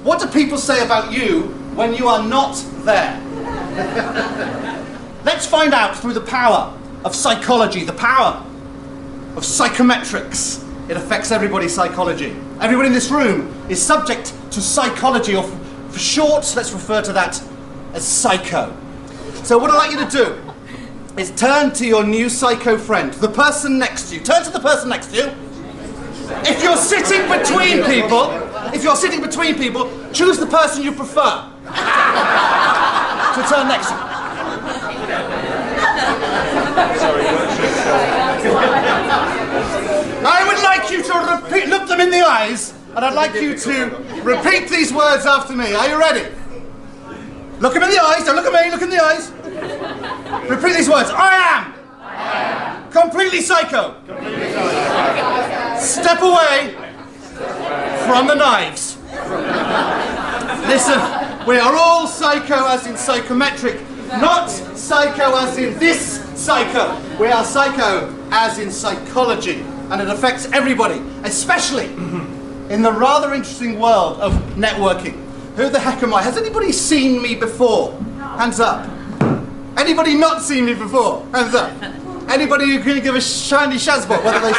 What do people say about you when you are not there? Let's find out through the power of psychology, the power of psychometrics. It affects everybody's psychology. Everybody in this room is subject to psychology, or for short, let's refer to that as psycho. So what I'd like you to do is turn to your new psycho friend, the person next to you. Turn to the person next to you. If you're sitting between people, choose the person you prefer to turn next to you. I would like you to look them in the eyes, and I'd like you to repeat these words after me. Are you ready? Look them in the eyes. Don't look at me. Look in the eyes. Repeat these words. I am completely psycho. Step away from the knives. Listen, we are all psycho as in psychometric, not psycho as in this psycho. We are psycho as in psychology, and it affects everybody, especially in the rather interesting world of networking. Who the heck am I? Has anybody seen me before? Hands up. Anybody not seen me before? Hands up. Anybody who can give a shiny shazbot? Whether they...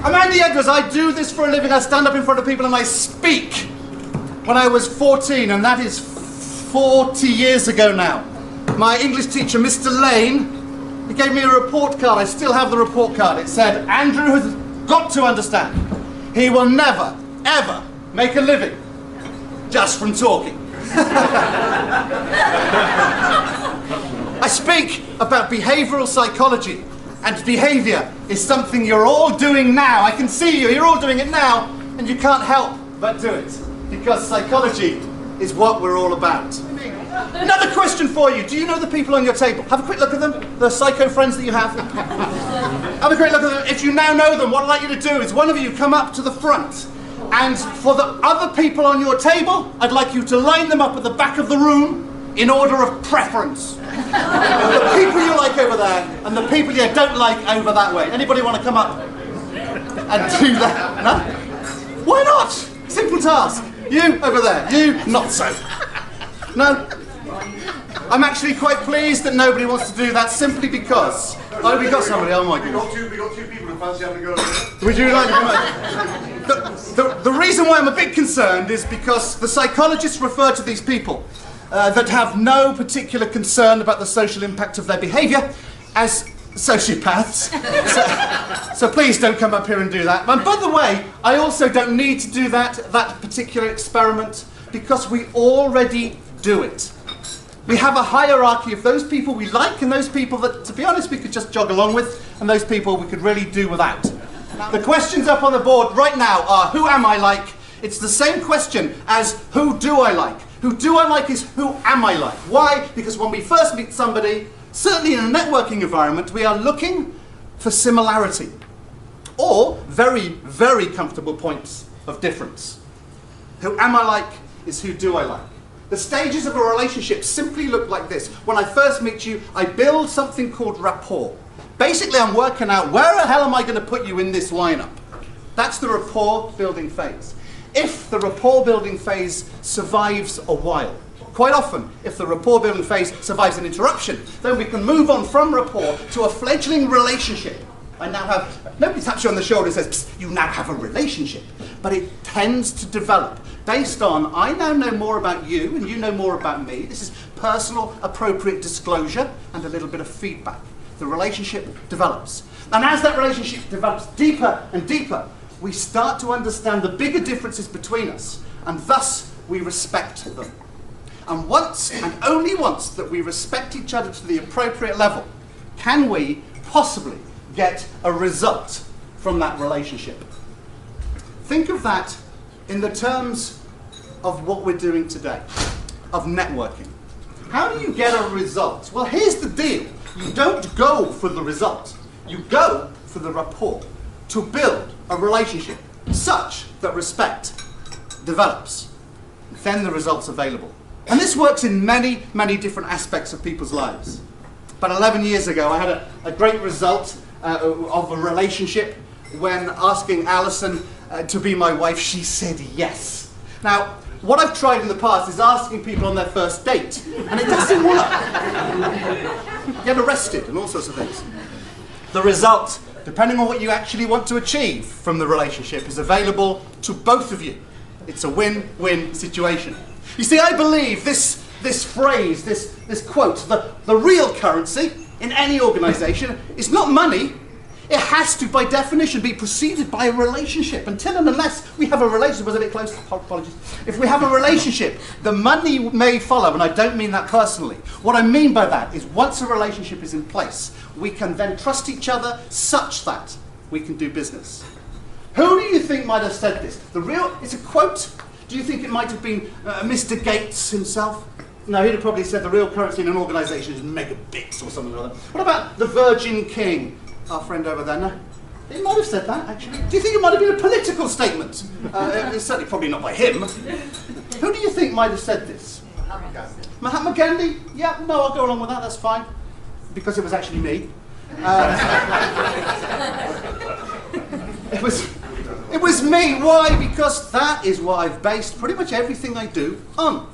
I'm Andy Edwards. I do this for a living. I stand up in front of people and I speak. When I was 14, and that is 40 years ago now, my English teacher, Mr. Lane, he gave me a report card. I still have the report card. It said, Andrew has got to understand, he will never, ever make a living just from talking. I speak about behavioral psychology, and behavior is something you're all doing now. I can see you, you're all doing it now, and you can't help but do it, because psychology is what we're all about. Another question for you. Do you know the people on your table? Have a quick look at them, the psycho friends that you have. Have a quick look at them. If you now know them, what I'd like you to do is one of you come up to the front, and for the other people on your table, I'd like you to line them up at the back of the room in order of preference. The people you like over there, and the people you don't like over that way. Anybody want to come up and do that? No? Why not? Simple task. You over there, you not so. No? I'm actually quite pleased that nobody wants to do that, simply because... Oh, we got somebody, oh my goodness. We got two people who fancy having a go. Would you like to come up? The reason why I'm a bit concerned is because the psychologists refer to these people that have no particular concern about the social impact of their behaviour as sociopaths. So please don't come up here and do that. And by the way, I also don't need to do that particular experiment, because we already do it. We have a hierarchy of those people we like and those people that, to be honest, we could just jog along with, and those people we could really do without. The questions up on the board right now are, who am I like? It's the same question as, who do I like? Who do I like is, who am I like? Why? Because when we first meet somebody, certainly in a networking environment, we are looking for similarity, or very, very comfortable points of difference. Who am I like is, who do I like? The stages of a relationship simply look like this. When I first meet you, I build something called rapport. Basically, I'm working out, where the hell am I going to put you in this lineup? That's the rapport building phase. If the rapport building phase survives a while, quite often, if the rapport building phase survives an interruption, then we can move on from rapport to a fledgling relationship. I now have, nobody taps you on the shoulder and says, psst, you now have a relationship. But it tends to develop based on, I now know more about you and you know more about me. This is personal, appropriate disclosure and a little bit of feedback. The relationship develops. And as that relationship develops deeper and deeper, we start to understand the bigger differences between us, and thus we respect them. And once, and only once, that we respect each other to the appropriate level, can we possibly get a result from that relationship. Think of that in the terms of what we're doing today, of networking. How do you get a result? Well, here's the deal. You don't go for the result. You go for the rapport, to build a relationship such that respect develops. Then the result's available. And this works in many, many different aspects of people's lives. About 11 years ago, I had a great result of a relationship when asking Alison to be my wife. She said yes. Now, what I've tried in the past is asking people on their first date, and it doesn't work. Get arrested and all sorts of things. The result, depending on what you actually want to achieve from the relationship, is available to both of you. It's a win-win situation. You see, I believe this phrase, this quote, the real currency in any organisation is not money. It has to, by definition, be preceded by a relationship. Until and unless we have a relationship, was a bit close, apologies. If we have a relationship, the money may follow, and I don't mean that personally. What I mean by that is once a relationship is in place, we can then trust each other such that we can do business. Who do you think might have said this? It's a quote. Do you think it might have been Mr. Gates himself? No, he'd have probably said the real currency in an organisation is megabits or something like that. What about the Virgin King? Our friend over there, no? He might have said that, actually. Do you think it might have been a political statement? It's certainly probably not by him. Who do you think might have said this? Mahatma Gandhi? Yeah, no, I'll go along with that, that's fine. Because it was actually me. It was me. Why? Because that is what I've based pretty much everything I do on.